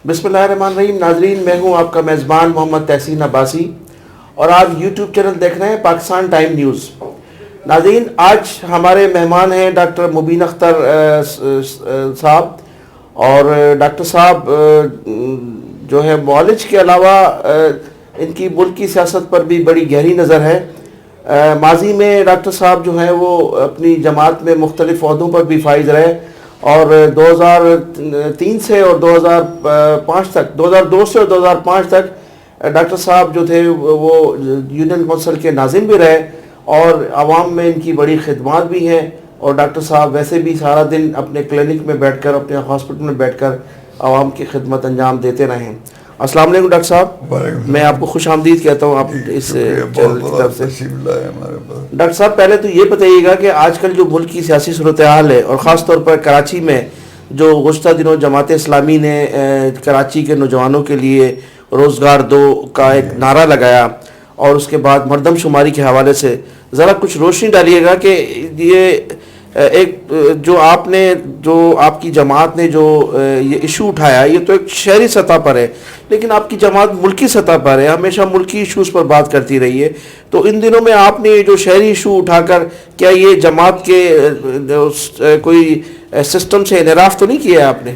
بسم اللہ الرحمن الرحیم. ناظرین، میں ہوں آپ کا میزبان محمد تحسین عباسی اور آپ یوٹیوب چینل دیکھ رہے ہیں پاکستان ٹائم نیوز. ناظرین، آج ہمارے مہمان ہیں ڈاکٹر مبین اختر صاحب. اور ڈاکٹر صاحب جو ہے معالج کے علاوہ ان کی ملک کی سیاست پر بھی بڑی گہری نظر ہے. ماضی میں ڈاکٹر صاحب جو ہیں وہ اپنی جماعت میں مختلف عہدوں پر بھی فائز رہے اور 2003 سے اور 2005 تک 2002 سے اور 2005 تک ڈاکٹر صاحب جو تھے وہ یونین کونسل کے ناظم بھی رہے اور عوام میں ان کی بڑی خدمات بھی ہیں. اور ڈاکٹر صاحب ویسے بھی سارا دن اپنے کلینک میں بیٹھ کر اپنے ہاسپٹل میں بیٹھ کر عوام کی خدمت انجام دیتے رہے ہیں. السلام علیکم ڈاکٹر صاحب. میں آپ کو خوش آمدید کہتا ہوں آپ اس چینل کی طرف سے. ڈاکٹر صاحب، پہلے تو یہ بتائیے گا کہ آج کل جو ملک کی سیاسی صورتحال ہے اور خاص طور پر کراچی میں جو گزشتہ دنوں جماعت اسلامی نے کراچی کے نوجوانوں کے لیے روزگار دو کا ایک نعرہ لگایا اور اس کے بعد مردم شماری کے حوالے سے ذرا کچھ روشنی ڈالیے گا کہ یہ ایک جو آپ کی جماعت نے جو یہ ایشو اٹھایا یہ تو ایک شہری سطح پر ہے، لیکن آپ کی جماعت ملکی سطح پر ہے، ہمیشہ ملکی ایشوز پر بات کرتی رہی ہے. تو ان دنوں میں آپ نے جو شہری ایشو اٹھا کر کیا یہ جماعت کے کوئی سسٹم سے انحراف تو نہیں کیا ہے آپ نے؟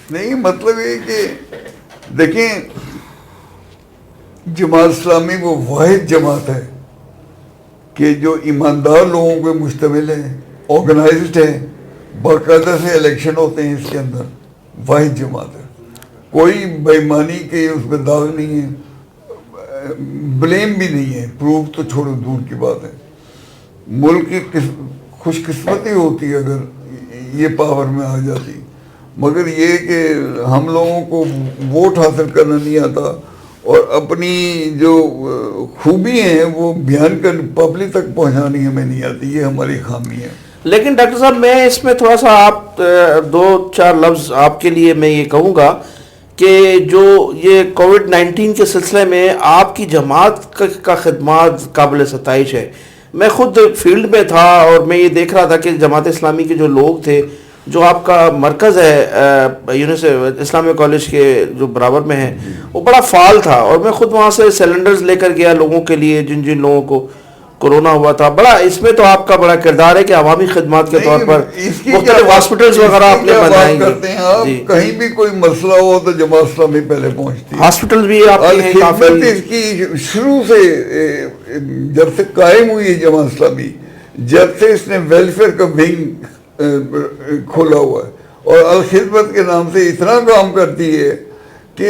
نہیں، مطلب یہ کہ دیکھیں، جماعت اسلامی وہ واحد جماعت ہے کہ جو ایماندار لوگوں پہ مشتمل ہے، آرگنائزڈ ہے، باقاعدہ سے الیکشن ہوتے ہیں اس کے اندر. واحد جماعت ہے، کوئی بے ایمانی کے اس میں داغ نہیں ہے، بلیم بھی نہیں ہے، پروف تو چھوڑو دور کی بات ہے. ملک کی خوش قسمتی ہوتی ہے اگر یہ پاور میں آ جاتی، مگر یہ کہ ہم لوگوں کو ووٹ حاصل کرنا نہیں آتا اور اپنی جو خوبی ہیں وہ بیان کر پبلک تک پہنچانی ہمیں نہیں آتی. یہ ہماری خامی ہے. لیکن ڈاکٹر صاحب، میں اس میں تھوڑا سا آپ 2-4 لفظ آپ کے لیے میں یہ کہوں گا کہ جو یہ کووڈ-19 کے سلسلے میں آپ کی جماعت کا خدمات قابل ستائش ہے. میں خود فیلڈ میں تھا اور میں یہ دیکھ رہا تھا کہ جماعت اسلامی کے جو لوگ تھے، جو آپ کا مرکز ہے اسلامیہ کالج کے جو برابر میں ہے، وہ بڑا فعال تھا اور میں خود وہاں سے سیلنڈرز لے کر گیا لوگوں کے لیے جن لوگوں کو کورونا ہوا تھا. بڑا اس میں تو آپ کا بڑا کردار ہے کہ عوامی خدمات کے طور پر مختلف ہاسپٹلز وغیرہ آپ نے بنائے ہیں. کہیں بھی کوئی مسئلہ ہو تو جماعت اسلامی پہلے پہنچتی ہے. ہاسپٹل بھی آپ کے ہیں کافی. اس کی شروع سے جب سے قائم ہوئی ہے جماعت اسلامی، جب سے اس نے ویلفیئر کا ونگ کھولا ہوا ہے اور الخدمت کے نام سے اتنا کام کرتی ہے کہ،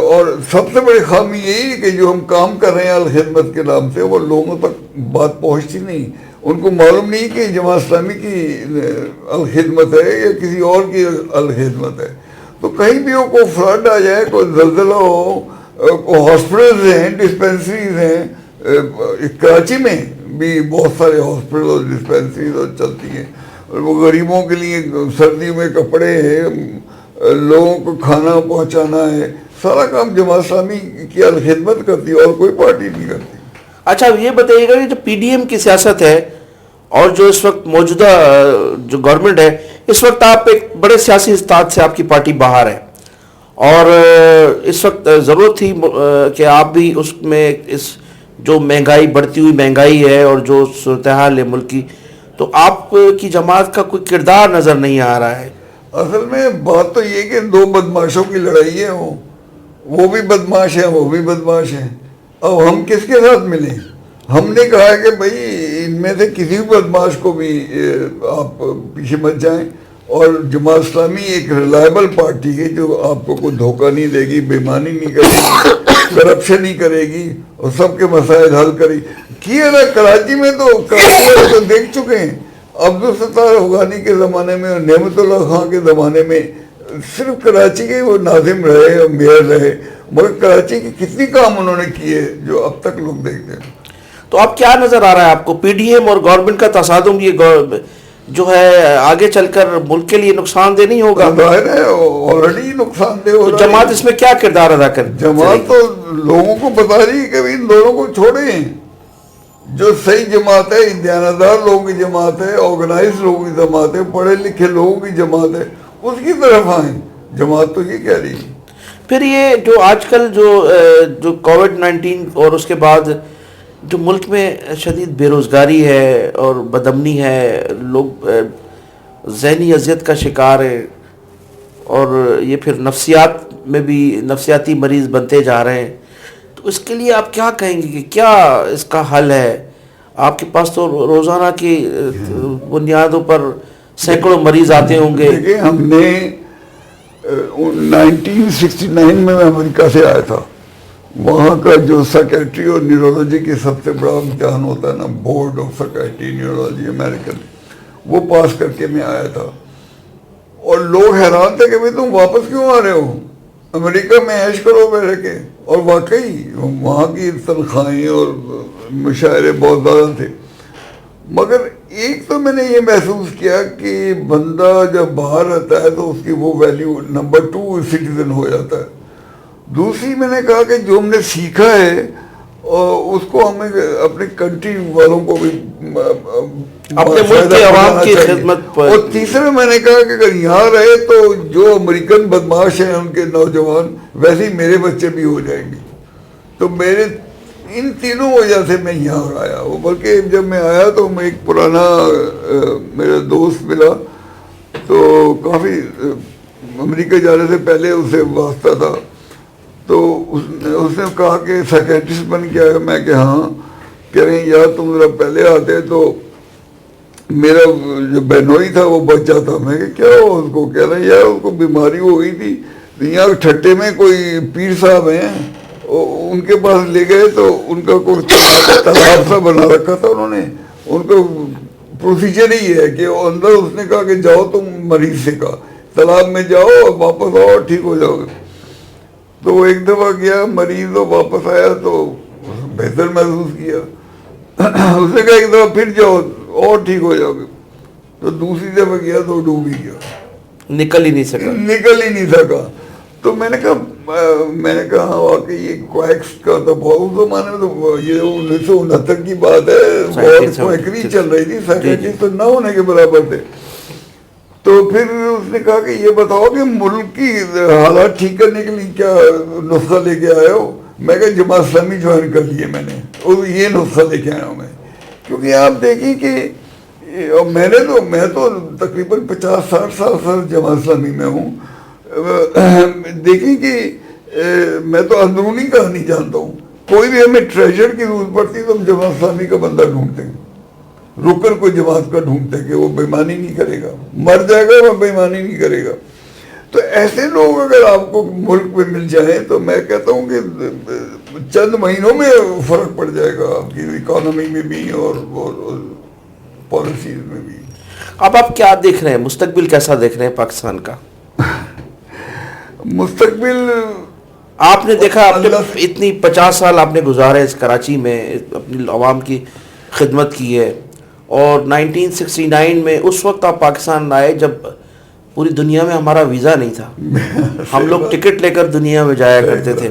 اور سب سے بڑی خامی یہی ہے کہ جو ہم کام کر رہے ہیں الخدمت کے نام سے وہ لوگوں تک بات پہنچتی نہیں. ان کو معلوم نہیں کہ جماعت اسلامی کی الخدمت ہے یا کسی اور کی الخدمت ہے. تو کہیں بھی ہو کوئی فلڈ آ جائے، کوئی زلزلہ ہو، کوئی ہاسپٹلز ہیں، ڈسپینسریز ہیں. کراچی میں بھی بہت سارے ہاسپٹل اور ڈسپینسریز چلتی ہیں. وہ غریبوں کے لیے سردیوں میں کپڑے ہیں، لوگوں کو کھانا پہنچانا ہے، سارا کام جماعت اسلامی کی الخدمت کرتی ہے اور کوئی پارٹی نہیں کرتی. اچھا، یہ بتائیے گا کہ جو پی ڈی ایم کی سیاست ہے اور جو اس وقت موجودہ جو گورنمنٹ ہے، اس وقت آپ ایک بڑے سیاسی استاد سے آپ کی پارٹی باہر ہے اور اس وقت ضرورت تھی کہ آپ بھی اس میں اس جو مہنگائی، بڑھتی ہوئی مہنگائی ہے اور جو صورتحال ہے ملک کی، تو آپ کی جماعت کا کوئی کردار نظر نہیں آ رہا ہے. اصل میں بات تو یہ کہ دو بدماشوں کی لڑائی ہے، وہ بھی بدماش ہے، وہ بھی بدماش ہے. اب ہم کس کے ساتھ ملیں؟ ہم نے کہا کہ بھائی ان میں سے کسی بدماش کو بھی آپ پیچھے مت جائیں، اور جماعت اسلامی ایک ریلائبل پارٹی ہے جو آپ کو کوئی دھوکہ نہیں دے گی، بےمانی نہیں کرے گی، کرپشن نہیں کرے گی اور سب کے مسائل حل کرے گی. کیا نا کراچی میں تو دیکھ چکے ہیں. عبدالستار افغانی کے زمانے میں اور نعمت اللہ خان کے زمانے میں صرف کراچی کے وہ ناظم رہے اور میئر رہے، مگر کراچی کے کتنی کام انہوں نے کیے جو اب تک لوگ دیکھتے ہیں. تو اب کیا نظر آ رہا ہے آپ کو؟ پی ڈی ایم اور گورنمنٹ کا تصادم یہ جو ہے آگے چل کر ملک کے لیے نقصان دہ نہیں ہوگا؟ ظاہر ہے آلریڈی نقصان دہ ہو رہا ہے. جماعت اس میں کیا کردار ادا کر؟ جماعت تو لوگوں کو بتا رہی ہے کہ ان دونوں کو چھوڑیں. جو صحیح جماعت ہے، دیانتدار لوگوں کی جماعت ہے، آرگنائز لوگوں کی جماعت ہے، پڑھے لکھے لوگوں کی جماعت ہے، اس کی طرف آئیں. جماعت تو یہ کہہ رہی ہے. پھر یہ جو آج کل جو کووڈ-19 اور اس کے بعد جو ملک میں شدید بے روزگاری ہے اور بدامنی ہے، لوگ ذہنی اذیت کا شکار ہیں، اور یہ پھر نفسیات میں بھی نفسیاتی مریض بنتے جا رہے ہیں، تو اس کے لیے آپ کیا کہیں گے کہ کیا اس کا حل ہے؟ آپ کے پاس تو روزانہ کی بنیادوں پر سینکڑوں مریض آتے ہوں گے. دیکھیں ہم نے 1969 میں امریکہ سے آیا تھا. وہاں کا جو سیکیٹری اور نیورولوجی کی سب سے بڑا امتحان ہوتا ہے نا، board of secretary neurology American, وہ پاس کر کے میں آیا تھا. اور لوگ حیران تھے کہ بھئی تم واپس کیوں آ رہے ہو، امریکہ میں عیش کرو میں رہ کے. اور واقعی وہاں کی تنخواہیں اور مشاہرے بہت زیادہ تھے. مگر ایک تو میں نے یہ محسوس کیا کہ بندہ جب باہر رہتا ہے تو اس کی وہ ویلیو نمبر 2 سٹیزن ہو جاتا ہے. دوسری میں نے کہا کہ جو ہم نے سیکھا ہے اس کو ہمیں اپنے کنٹری والوں کو بھی اپنے ملک کے عوام کی خدمت پر. اور تیسرے میں نے کہا کہ اگر یہاں رہے تو جو امریکن بدماش ہیں ان کے نوجوان ویسے ہی میرے بچے بھی ہو جائیں گے. تو میرے ان تینوں وجہ سے میں یہاں آیا. بلکہ جب میں آیا تو میں ایک پرانا میرا دوست ملا، تو کافی امریکہ جانے سے پہلے اسے واسطہ تھا. تو اس نے کہا کہ سائیکیٹرسٹ بن کے آیا. میں کہ ہاں. کہہ رہے ہیں یار تم ذرا پہلے آتے تو میرا جو بہنوئی تھا وہ بچ جاتا. میں کہ کیا ہو اس کو؟ کہہ رہے ہیں یار اس کو بیماری ہو گئی تھی. یہاں ٹھٹے میں کوئی پیر صاحب ہیں، ان کے پاس لے گئے تو ان کا کوئی تالاب سا بنا رکھا تھا انہوں نے. ان کا پروسیجر ہی ہے کہ اندر اس نے کہا کہ جاؤ تم مریض سے کہا تالاب میں جاؤ اور واپس آؤ اور ٹھیک ہو جاؤ گے. تو وہ ایک دفعہ گیا مریض اور واپس آیا تو بہتر محسوس کیا. اس نے کہا ایک دفعہ پھر جاؤ اور ٹھیک ہو جاؤ گے. تو دوسری دفعہ گیا تو ڈوب ہی گیا، نکل ہی نہیں سکا. تو میں نے کہا ہاں واقعی یہ کویکس کا تو بہت زمانے میں تو یہ 1969 کی بات ہے، بہت کویکری چل رہی تھی، سائیکیٹرسٹ تو نہ ہونے کے برابر تھے. تو پھر اس نے کہا کہ یہ بتاؤ کہ ملک کی حالات ٹھیک کرنے کے لیے کیا نسخہ لے کے آئے ہو؟ میں کہا جماعت اسلامی جوائن کر لیے میں نے، اور یہ نسخہ لے کے آیا ہوں میں. کیونکہ آپ دیکھیں کہ میں تو تقریباً 50-60 سال سے جماعت اسلامی میں ہوں. دیکھیں کہ میں تو اندرونی کہانی جانتا ہوں. کوئی بھی ہمیں ٹریجر کی ضرورت پڑتی تو ہم جماعت اسلامی کا بندہ ڈھونڈتے ہیں، رکن کو جماعت کا ڈھونڈتے کہ وہ بےمانی نہیں کرے گا، مر جائے گا وہ بےمانی نہیں کرے گا. تو ایسے لوگ اگر آپ کو ملک میں مل جائیں تو میں کہتا ہوں کہ چند مہینوں میں فرق پڑ جائے گا آپ کی اکانومی میں بھی اور پالیسیز میں بھی. اب آپ کیا دیکھ رہے ہیں، مستقبل کیسا دیکھ رہے ہیں پاکستان کا؟ مستقبل آپ نے دیکھا، آپ نے اتنی 50 سال آپ نے گزارے اس کراچی میں، اپنی عوام کی خدمت کی ہے، اور 1969 میں اس وقت آپ پاکستان آئے جب پوری دنیا میں ہمارا ویزا نہیں تھا. ہم لوگ ٹکٹ لے کر دنیا میں جایا کرتے تھے.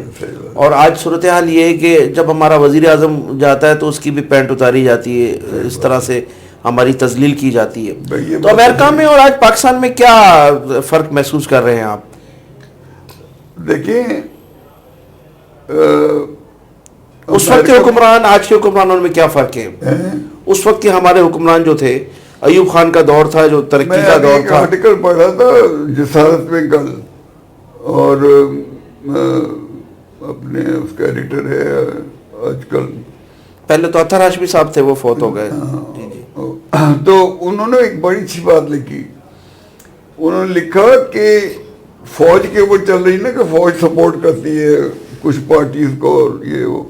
اور آج صورتحال یہ ہے کہ جب ہمارا وزیر اعظم جاتا ہے تو اس کی بھی پینٹ اتاری جاتی ہے، اس طرح سے ہماری تذلیل کی جاتی ہے. تو امریکہ میں اور آج پاکستان میں کیا فرق محسوس کر رہے ہیں آپ؟ دیکھیں اس وقت کے حکمران آج کے حکمرانوں میں کیا فرق ہے؟ اس وقت کے ہمارے حکمران جو تھے، ایوب خان کا دور تھا جو ترقی کا دور تھا. میں آرٹیکل پڑھا تھا جسارت میں کل، اور اپنے اس کا ایڈیٹر ہے آج کل، پہلے تو اطہر ہاشمی صاحب تھے، وہ فوت ہو گئے. تو انہوں نے ایک بڑی اچھی بات لکھی. انہوں نے لکھا کہ فوج کے اوپر چل رہی نا کہ فوج سپورٹ کرتی ہے کچھ پارٹیز کو اور یہ وہ.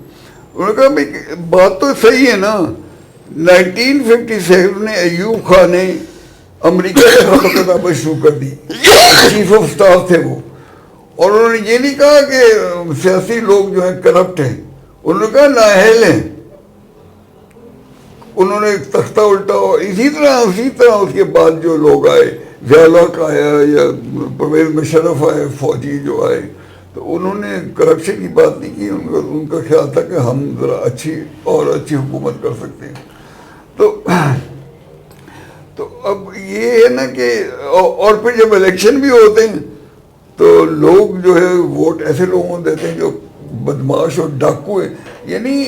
انہوں نے کہا بھائی بات تو صحیح ہے نا. 1957 میں ایوب خان نے امریکہ سے خط کتابیں شروع کر دی، چیف آف سٹاف تھے وہ. اور انہوں نے یہ نہیں کہا کہ سیاسی لوگ جو ہیں کرپٹ ہیں، انہوں نے کہا نااہل ہیں. انہوں نے تختہ الٹا. اسی طرح اس کے بعد جو لوگ آئے، ضیاء الحق آیا یا پرویز مشرف آئے، فوجی جو آئے، تو انہوں نے کرپشن کی بات نہیں کی. ان کا خیال تھا کہ ہم ذرا اچھی حکومت کر سکتے ہیں. تو اب یہ ہے نا کہ اور پھر جب الیکشن بھی ہوتے ہیں تو لوگ جو ہے ووٹ ایسے لوگوں کو دیتے ہیں جو بدماش اور ڈاکو ہیں, یعنی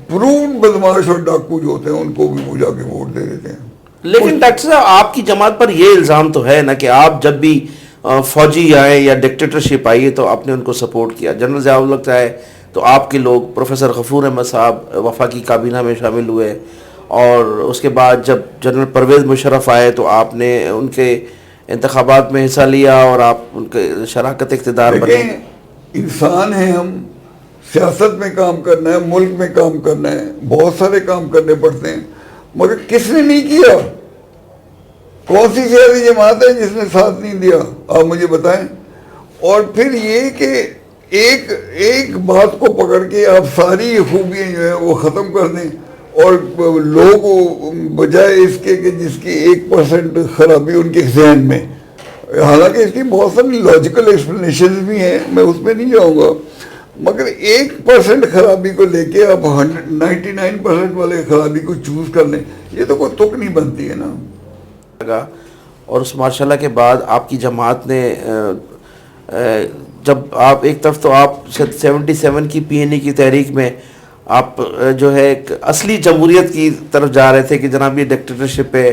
پروون بدماش اور ڈاکو جو ہوتے ہیں ان کو بھی وہ جا کے ووٹ دے دیتے ہیں. لیکن ڈاکٹر صاحب آپ کی جماعت پر یہ الزام تو ہے نا کہ آپ جب بھی فوجی آئے یا ڈکٹیٹرشپ آئی تو آپ نے ان کو سپورٹ کیا. جنرل ضیاء الحق آئے تو آپ کے لوگ, پروفیسر غفور احمد صاحب وفاقی کابینہ میں شامل ہوئے, اور اس کے بعد جب جنرل پرویز مشرف آئے تو آپ نے ان کے انتخابات میں حصہ لیا اور آپ ان کے شراکت اقتدار بنے. انسان ہیں ہم, سیاست میں کام کرنا ہے, ملک میں کام کرنا ہے, بہت سارے کام کرنے پڑتے ہیں, مگر کس نے نہیں کیا؟ کون سی سیاسی جماعت ہے جس نے ساتھ نہیں دیا؟ آپ مجھے بتائیں. اور پھر یہ کہ ایک بات کو پکڑ کے آپ ساری خوبیاں جو ہیں وہ ختم کر دیں, اور لوگ بجائے اس کے کہ جس کی 1% خرابی ان کے ذہن میں, حالانکہ اس کی بہت ساری لاجیکل ایکسپلینیشن بھی ہیں, میں اس میں نہیں جاؤں گا, مگر 1% خرابی کو لے کے آپ 99% والے خرابی کو چوز کر لیں, یہ تو کوئی تک نہیں بنتی ہے نا. اور اس ماشاءاللہ کے بعد آپ کی جماعت نے جب آپ ایک طرف تو آپ 77 کی PNE کی تحریک میں آپ جو ہے ایک اصلی جمہوریت کی طرف جا رہے تھے کہ جناب یہ ڈکٹیٹرشپ ہے,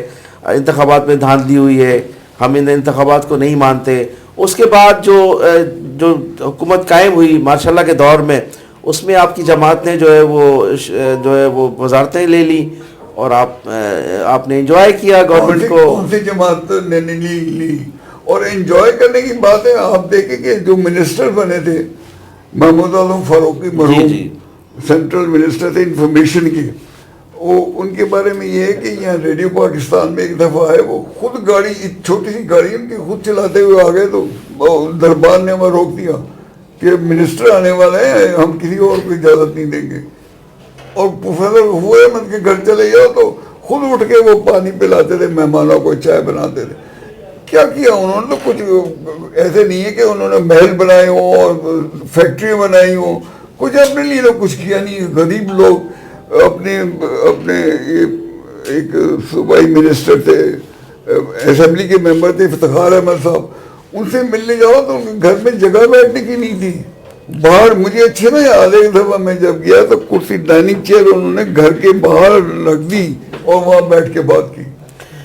انتخابات میں دھاندلی ہوئی ہے, ہم ان انتخابات کو نہیں مانتے. اس کے بعد جو حکومت قائم ہوئی ماشاءاللہ کے دور میں, اس میں آپ کی جماعت نے جو ہے وہ وزارتیں لے لی اور آپ نے انجوائے کیا گورنمنٹ کو. کون سی جماعت نے لی؟ اور انجوائے کرنے کی بات ہے, آپ دیکھیں کہ جو منسٹر بنے تھے محمود عالم فاروقی مرحوم, سینٹرل منسٹر تھے انفارمیشن کے, وہ ان کے بارے میں یہ ہے کہ یہاں ریڈیو پاکستان میں ایک دفعہ آئے, وہ خود گاڑی, چھوٹی سی گاڑی ان کی خود چلاتے ہوئے آ گئے, تو دربار نے ہمیں روک دیا کہ منسٹر آنے والے ہیں, ہم کسی اور کو اجازت نہیں دیں گے. اور پروفیسر ہوئے احمد کے گھر چلے جاؤ تو خود اٹھ کے وہ پانی پلاتے تھے, مہمانوں کو چائے بناتے تھے. کیا کیا انہوں نے؟ تو کچھ ایسے نہیں ہے کہ انہوں نے محل بنائے ہوں اور فیکٹری بنائی ہوں, کچھ اپنے لیے تو کچھ کیا نہیں. غریب لوگ اپنے ایک صوبائی منسٹر تھے, اسمبلی کے ممبر تھے افتخار احمد صاحب, ان سے ملنے جاؤ تو ان کے گھر میں جگہ بیٹھنے کی نہیں تھی. باہر مجھے اچھے نہ یاد ہے, ایک دفعہ میں جب گیا تو کرسی ڈائننگ چیئر انہوں نے گھر کے باہر رکھ دی اور وہاں بیٹھ کے بات کی.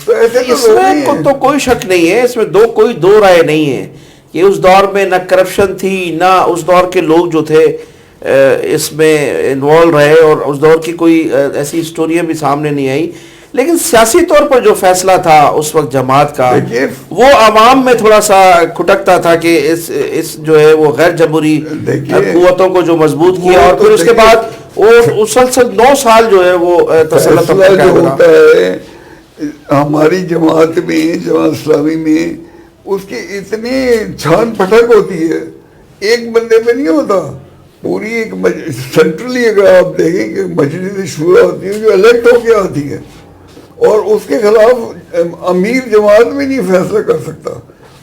تو ایسے اس میں تو کوئی شک نہیں ہے, اس میں کوئی دو رائے نہیں ہے کہ اس دور میں نہ کرپشن تھی, نہ اس دور کے لوگ جو تھے اس میں انوالو رہے, اور اس دور کی کوئی ایسی ہسٹوریاں بھی سامنے نہیں آئی. لیکن سیاسی طور پر جو فیصلہ تھا اس وقت جماعت کا, وہ عوام میں تھوڑا سا کھٹکتا تھا کہ اس جو ہے وہ غیر جمہوری قوتوں کو جو مضبوط کیا, اور پھر اس کے بعد وہ مسلسل 9 سال جو ہے وہ تسلط ہوتا ہے. ہماری جماعت میں, جماعت اسلامی میں اس کی اتنی چھان پھٹک ہوتی ہے, ایک بندے پہ نہیں ہوتا, پوری ایک سینٹرلی اگر آپ دیکھیں کہ مجلس شورا ہوتی ہے جو الیکٹ ہو کے آتی ہے, اور اس کے خلاف امیر جماعت بھی نہیں فیصلہ کر سکتا,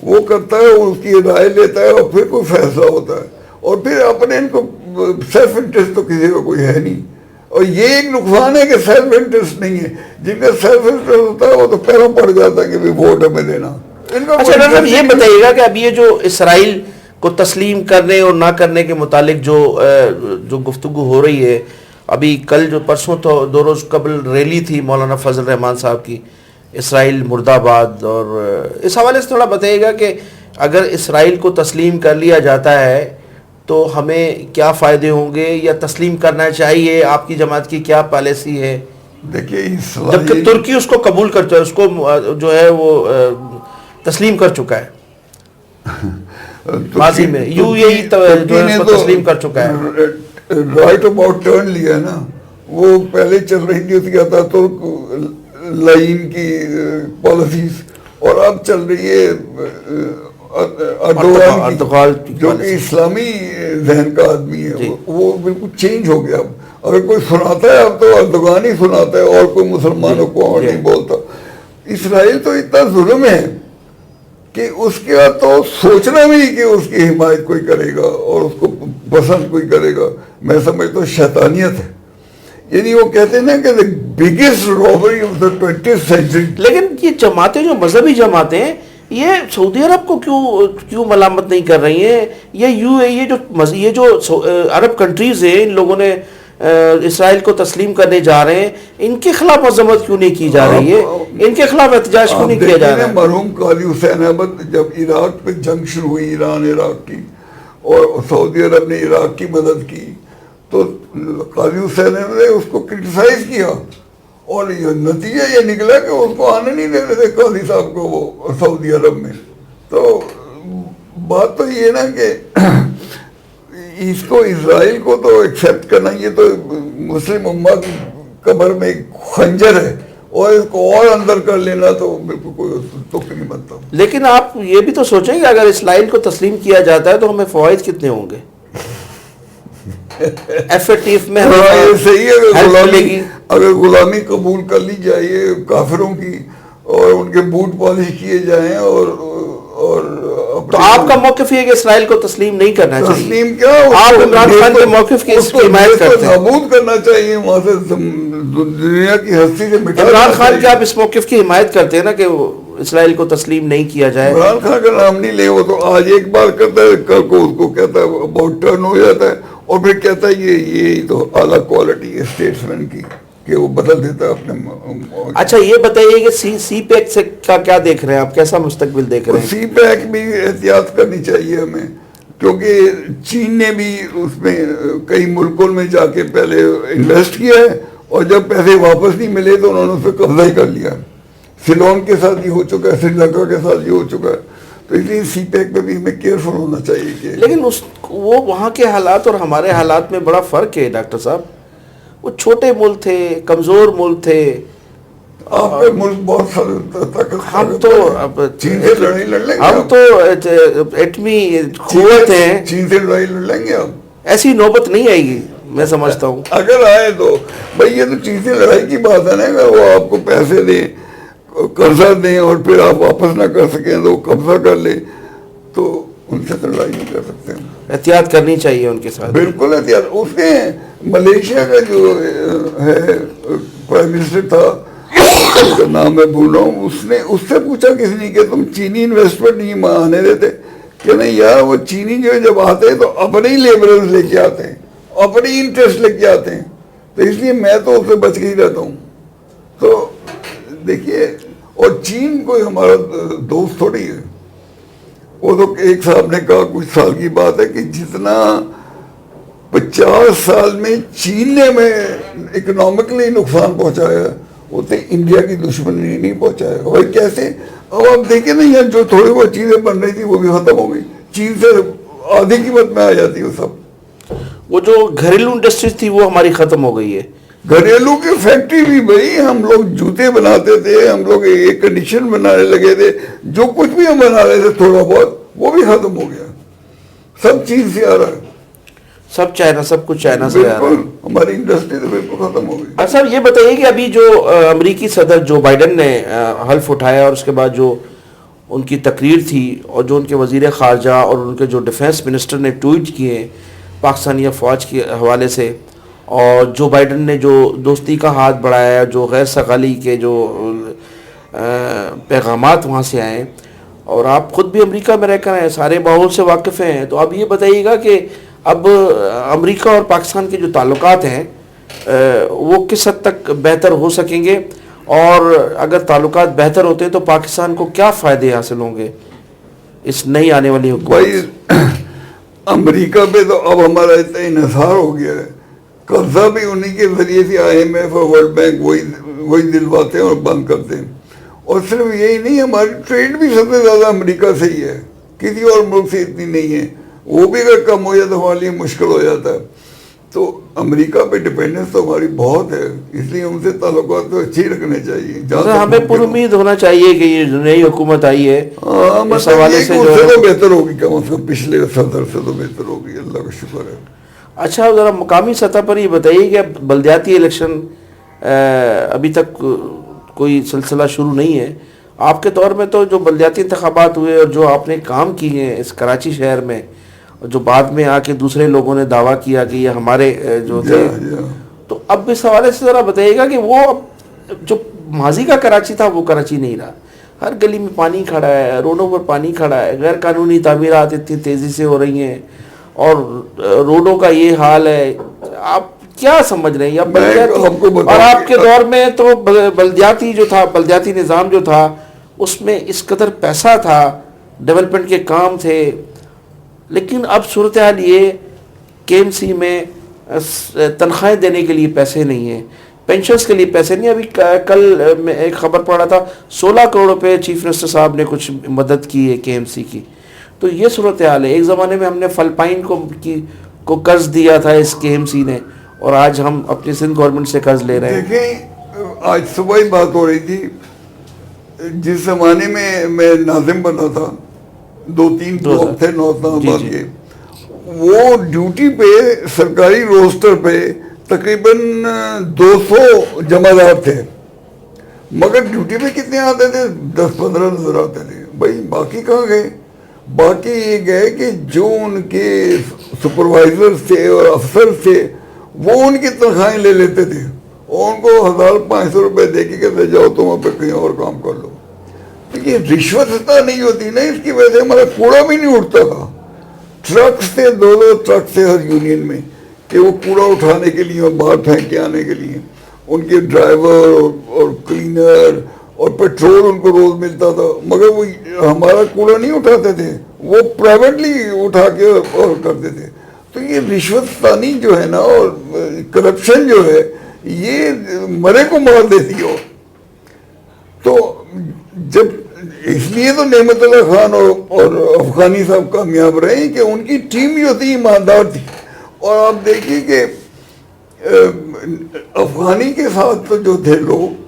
وہ کرتا ہے, اس کی رائے لیتا ہے اور پھر کوئی فیصلہ ہوتا ہے. اور پھر اپنے ان کو سیلف انٹرسٹ تو کسی کا کوئی ہے نہیں, اور یہ ایک نقصان ہے کہ سیلف انٹرسٹ نہیں ہے. جن کا سیلف انٹرسٹ ہوتا ہے وہ تو پیروں پڑ جاتا ہے کہ ووٹ ہمیں دینا. اچھا ڈاکٹر صاحب یہ بتائیے گا کہ اب یہ جو اسرائیل کو تسلیم کرنے اور نہ کرنے کے متعلق جو گفتگو ہو رہی ہے, ابھی کل جو پرسوں تو 2 روز قبل ریلی تھی مولانا فضل الرحمان صاحب کی, اسرائیل مرد آباد, اور اس حوالے سے تھوڑا بتائیے گا کہ اگر اسرائیل کو تسلیم کر لیا جاتا ہے تو ہمیں کیا فائدے ہوں گے, یا تسلیم کرنا چاہیے, آپ کی جماعت کی کیا پالیسی ہے؟ دیکھیے جبکہ ترکی اس کو قبول کرتا ہے, اس کو جو ہے وہ تسلیم کر چکا ہے, ماضی میں UAE تسلیم کر چکا ہے. رائٹ اباؤٹ ٹرن لیا نا, وہ پہلے چل رہی تھی اس کی ترک لائن کی پالیسیز, اور اب چل رہی ہے اردوغان جو کہ اسلامی ذہن کا آدمی ہے, وہ بالکل چینج ہو گیا. اب اگر کوئی سناتا ہے اب تو اردوغان ہی سناتا ہے, اور کوئی مسلمانوں کو اور نہیں بولتا. اسرائیل تو اتنا ظلم ہے کہ اس کا تو سوچنا بھی کہ اس کی حمایت کوئی کرے گا اور اس کو پسند کوئی کرے گا, میں سمجھتا ہوں شیطانیت ہے. یعنی وہ کہتے ہیں نا کہ the biggest robbery of the 20th century. لیکن یہ جماعتیں جو مذہبی جماعتیں یہ سعودی عرب کو کیوں ملامت نہیں کر رہی ہیں؟ یہ جو عرب کنٹریز ہیں، ان لوگوں نے اسرائیل کو تسلیم کرنے جا رہے ہیں، ان کے خلاف مذمت کیوں نہیں کی جا رہی ہے؟ ان کے خلاف احتجاج کیوں نہیں کیا جا رہا ہے؟ مرحوم قاضی حسین احمد جب عراق پہ جنگ شروع ہوئی، ایران عراق کی، اور سعودی عرب نے عراق کی مدد کی، تو قاضی حسین احمد نے اس کو کرٹیسائز کیا، اور یہ نتیجہ یہ نکلا کہ اس کو آنے نہیں دے رہے تھے قاضی صاحب کو وہ سعودی عرب میں۔ تو بات تو یہ نا کہ اس کو اسرائیل کو تو ایکسیپٹ کرنا، یہ تو مسلم امت قبر میں ایک خنجر ہے، اور اس کو اور اندر کر لینا تو بالکل کوئی تک نہیں بنتا۔ لیکن آپ یہ بھی تو سوچیں کہ اگر اسرائیل کو تسلیم کیا جاتا ہے تو ہمیں فوائد کتنے ہوں گے؟ ایف میں صحیح ہے، اگر غلامی قبول کر لی جائے کافروں کی، اور ان کے بوٹ پالش کیے جائیں، اور تو آپ کا موقف یہ کہ اسرائیل کو تسلیم نہیں کرنا چاہیے؟ تسلیم کیا، آپ عمران خان کے موقف کی حمایت کرتے ہیں؟ نابود کرنا چاہیے وہاں سے، دنیا کی ہستی سے مٹا۔ عمران خان کے آپ اس موقف کی حمایت کرتے ہیں نا کہ اسرائیل کو تسلیم نہیں کیا جائے؟ عمران خان کا نام نہیں لے، وہ تو آج ایک بار کرتا ہے، کل کو اس کو کہتا ہے اباؤٹ ٹرن ہو جاتا ہے، اور پھر کہتا ہے یہ تو اعلیٰ کوالٹی ہے اسٹیٹس مین کی، کہ وہ بدل دیتا ہے اپنے۔ اچھا یہ بتائیے کہ سی پیک سے کیا دیکھ رہے ہیں آپ، کیسا مستقبل دیکھ رہے ہیں؟ سی پیک بھی احتیاط کرنی چاہیے ہمیں، کیونکہ چین نے بھی اس میں کئی ملکوں میں جا کے پہلے انویسٹ کیا ہے، اور جب پیسے واپس نہیں ملے تو انہوں نے اس پہ قبضہ ہی کر لیا۔ سیلون کے ساتھ یہ ہو چکا ہے، سری لنکا کے ساتھ یہ ہو چکا ہے، تو اس لیے سی پیک پہ بھی ہمیں کیئرفل ہونا چاہیے کہ لیکن وہ وہاں کے حالات اور ہمارے حالات میں بڑا فرق ہے ڈاکٹر صاحب۔ وہ چھوٹے ملک تھے، کمزور ملک تھے، آپ کے ملک بہت سارے ہم تو چین سے لڑائی لڑ لیں گے، ہم تو ایٹمی قوت ہیں، چین سے لڑائی لڑ لیں گے آپ، ایسی نوبت نہیں آئے گی میں سمجھتا ہوں۔ اگر آئے تو بھائی یہ تو چین سے لڑائی کی بات ہے نا، اگر وہ آپ کو پیسے دیں، قرضہ دیں، اور پھر آپ واپس نہ کر سکیں تو وہ قبضہ کر لیں، تو ان سے تو لڑائی نہیں کر سکتے۔ احتیاط کرنی چاہیے ان کے ساتھ، بالکل احتیاط۔ اس نے ملیشیا کا جو ہے پرائم منسٹر تھا، اس کا نام میں بھول رہا ہوں، اس سے پوچھا کسی نے کہ تم چینی انویسٹمنٹ نہیں آنے دیتے؟ کہ نہیں یار، وہ چینی جو جب آتے ہیں تو اپنے ہی لیبرلز لے کے آتے ہیں، اپنے ہی انٹرسٹ لے کے آتے ہیں، تو اس لیے میں تو اس سے بچ کے ہی رہتا ہوں۔ تو دیکھیے، اور چین کوئی ہمارا دوست تھوڑی ہے، وہ تو ایک صاحب نے کہا کچھ سال کی بات ہے کہ جتنا 50 سال میں چین نے میں اکنامکلی نقصان پہنچایا اتنے انڈیا کی دشمنی نہیں پہنچایا۔ اور کیسے؟ اب آپ دیکھیں نا، یہاں جو تھوڑی بہت چیزیں بن رہی تھی وہ بھی ختم ہو گئی، چین سے آدھی قیمت میں آ جاتی ہے سب۔ وہ جو گھریلو انڈسٹریز تھی وہ ہماری ختم ہو گئی ہے۔ گھریلو کی فیکٹری بھی بھائی، ہم لوگ جوتے بناتے تھے، ہم لوگ ایئر کنڈیشن بنانے لگے تھے، جو کچھ بھی ہم بنا رہے تھے تھوڑا بہت، وہ بھی ختم ہو گیا، سب چیز سے آ رہا ہے، سب چائنا، سب کچھ چائنا سے آ رہا ہے۔ بالکل ہماری انڈسٹری تو بالکل ختم ہو گئی۔ اچھا یہ بتائیے کہ ابھی جو امریکی صدر جو بائیڈن نے حلف اٹھایا، اور اس کے بعد جو ان کی تقریر تھی، اور جو ان کے وزیر خارجہ اور ان کے جو ڈیفنس منسٹر نے ٹویٹ کیے پاکستانی افواج کے حوالے سے، اور جو بائیڈن نے جو دوستی کا ہاتھ بڑھایا، جو غیر سگالی کے جو پیغامات وہاں سے آئے، اور آپ خود بھی امریکہ میں رہ کر ہیں، سارے ماحول سے واقف ہیں، تو اب یہ بتائیے گا کہ اب امریکہ اور پاکستان کے جو تعلقات ہیں وہ کس حد تک بہتر ہو سکیں گے، اور اگر تعلقات بہتر ہوتے ہیں تو پاکستان کو کیا فائدے حاصل ہوں گے اس نئی آنے والی حکومت؟ بھائی امریکہ پہ تو اب ہمارا اتنا انحصار ہو گیا ہے، قرضہ بھی انہی کے ذریعے سے IMF اور ورلڈ بینک وہی دلواتے ہیں اور بند کرتے ہیں، اور صرف یہی نہیں، ہماری ٹریڈ بھی سب سے زیادہ امریکہ سے ہی ہے، کسی اور ملک سے اتنی نہیں ہے، وہ بھی اگر کم ہو جائے تو ہمارے لیے مشکل ہو جاتا ہے۔ تو امریکہ پہ ڈپینڈنس تو ہماری بہت ہے، اس لیے ان سے تعلقات تو اچھے رکھنے چاہیے۔ ہمیں پر امید ہونا چاہیے کہ یہ نئی حکومت آئی ہے اس حوالے سے تو بہتر ہوگی، کم از کم پچھلے صدر سے تو بہتر ہوگی، اللہ کا شکر ہے۔ اچھا ذرا مقامی سطح پر یہ بتائیے کہ بلدیاتی الیکشن ابھی تک کوئی سلسلہ شروع نہیں ہے، آپ کے دور میں تو جو بلدیاتی انتخابات ہوئے اور جو آپ نے کام کیے ہیں اس کراچی شہر میں، جو بعد میں آ کے دوسرے لوگوں نے دعویٰ کیا کہ یہ ہمارے جو تھے، تو اب اس حوالے سے ذرا بتائیے گا کہ وہ جو ماضی کا کراچی تھا وہ کراچی نہیں رہا، ہر گلی میں پانی کھڑا ہے, روڈوں پر پانی کھڑا ہے, غیر قانونی تعمیرات اتنی تیزی سے ہو رہی ہیں, اور روڈوں کا یہ حال ہے. آپ کیا سمجھ رہے ہیں؟ یا بلدیاتی, اور آپ کے دور میں تو بلدیاتی جو تھا, بلدیاتی نظام جو تھا, اس میں اس قدر پیسہ تھا, ڈیولپمنٹ کے کام تھے, لیکن اب صورتحال یہ کے ایم سی میں تنخواہیں دینے کے لیے پیسے نہیں ہیں, پینشنز کے لیے پیسے نہیں. ابھی کل میں ایک خبر پڑھا تھا 16 کروڑ روپے چیف منسٹر صاحب نے کچھ مدد کی ہے کے ایم سی کی. تو یہ صورتحال ہے. ایک زمانے میں ہم نے فلپائن کو قرض دیا تھا اس کے ایم سی نے, اور آج ہم اپنی سندھ گورنمنٹ سے قرض لے رہے ہیں. دیکھیں, آج صبح ہی بات ہو رہی تھی, جس زمانے میں ناظم بنا تھا, 2-3 لوگ تھے نوزنا آباد کے, وہ ڈیوٹی پہ سرکاری روسٹر پہ تقریباً 200 جمعدار تھے, مگر ڈیوٹی پہ کتنے آتے تھے؟ 10-15 نظر آتے تھے. بھائی باقی کہاں گئے؟ باقی یہ گئے کہ جو ان کے سپروائزر تھے اور افسر تھے وہ ان کی تنخواہیں لے لیتے تھے, اور ان کو 1500 روپے دے کے کہتے جاؤ تم وہاں پہ کہیں اور کام کر لو. تو یہ رشوت اتنا نہیں ہوتی نا, اس کی وجہ سے ہمارا کوڑا بھی نہیں اٹھتا تھا. ٹرکس تھے, 2 ٹرک تھے ہر یونین میں, کہ وہ کوڑا اٹھانے کے لیے اور باہر پھینک کے آنے کے لیے. ان کے ڈرائیور اور کلینر اور پیٹرول ان کو روز ملتا تھا, مگر وہ ہمارا کوڑا نہیں اٹھاتے تھے, وہ پرائیویٹلی اٹھا کے اور کرتے تھے. تو یہ رشوت ثانی جو ہے نا, اور کرپشن جو ہے, یہ مرے کو مار دیتی ہو. تو جب اس لیے تو نعمت اللہ خان اور افغانی صاحب کامیاب رہے کہ ان کی ٹیم جو تھی ایماندار تھی. اور آپ دیکھیے کہ افغانی کے ساتھ تو جو تھے لوگ,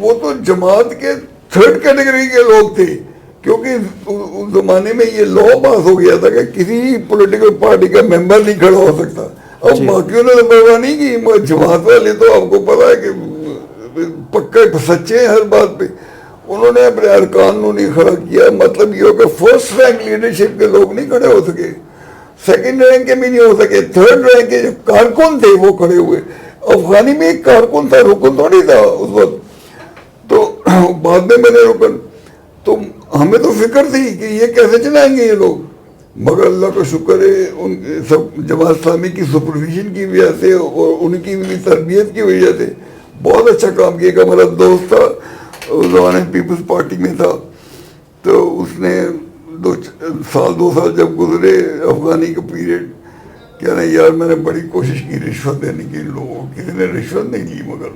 وہ تو جماعت کے 3rd کیٹیگری کے لوگ تھے, کیونکہ اس زمانے میں یہ لا پاس ہو گیا تھا کہ کسی پولیٹیکل پارٹی کا ممبر نہیں کھڑا ہو سکتا. اب باقیوں نے تو پرواہ نہیں کی, جماعت والے تو آپ کو پتا ہے کہ پکے سچے ہیں ہر بات پہ. انہوں نے اپنے ارکان کو نہیں کھڑا کیا. مطلب یہ ہو کہ 1st رینک لیڈرشپ کے لوگ نہیں کھڑے ہو سکے, 2nd رینک کے بھی نہیں ہو سکے, 3rd رینک کے جو کارکن تھے وہ کھڑے ہوئے. افغانی میں ایک کارکن تھا, رکن تھوڑی تھا اس وقت, تو بعد میں بنے رکن. تو ہمیں تو فکر تھی کہ یہ کیسے چلائیں گے یہ لوگ, مگر اللہ کا شکر ہے ان سب جماعت اسلامی کی سپرویژن کی وجہ سے اور ان کی بھی تربیت کی وجہ سے بہت اچھا کام کیا. کہ ہمارا دوست تھا اس زمانے پیپلز پارٹی میں تھا, تو اس نے 2 سال جب گزرے افغانی کا پیریڈ, کہہ رہے یار میں نے بڑی کوشش کی رشوت دینے کی, ان لوگوں کسی نے رشوت نہیں لی. مگر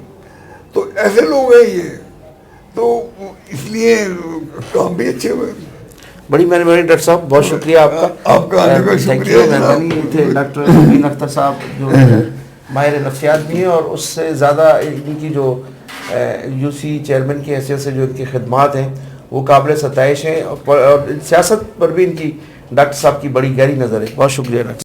تو ایسے لوگ ہیں یہ, تو اس لیے کام بھی اچھے ہوئے. بڑی مہربانی ڈاکٹر صاحب, بہت شکریہ آپ کا. آپ کا آنے کا شکریہ. مہربانی تھے ڈاکٹر مبین اختر صاحب, جو ماہر نفسیات بھی ہیں, اور اس سے زیادہ ان کی جو یو سی چیئرمین کی حیثیت سے جو ان کی خدمات ہیں وہ قابل ستائش ہیں, اور سیاست پر بھی ان کی ڈاکٹر صاحب کی بڑی گہری نظر ہے. بہت شکریہ ڈاکٹر.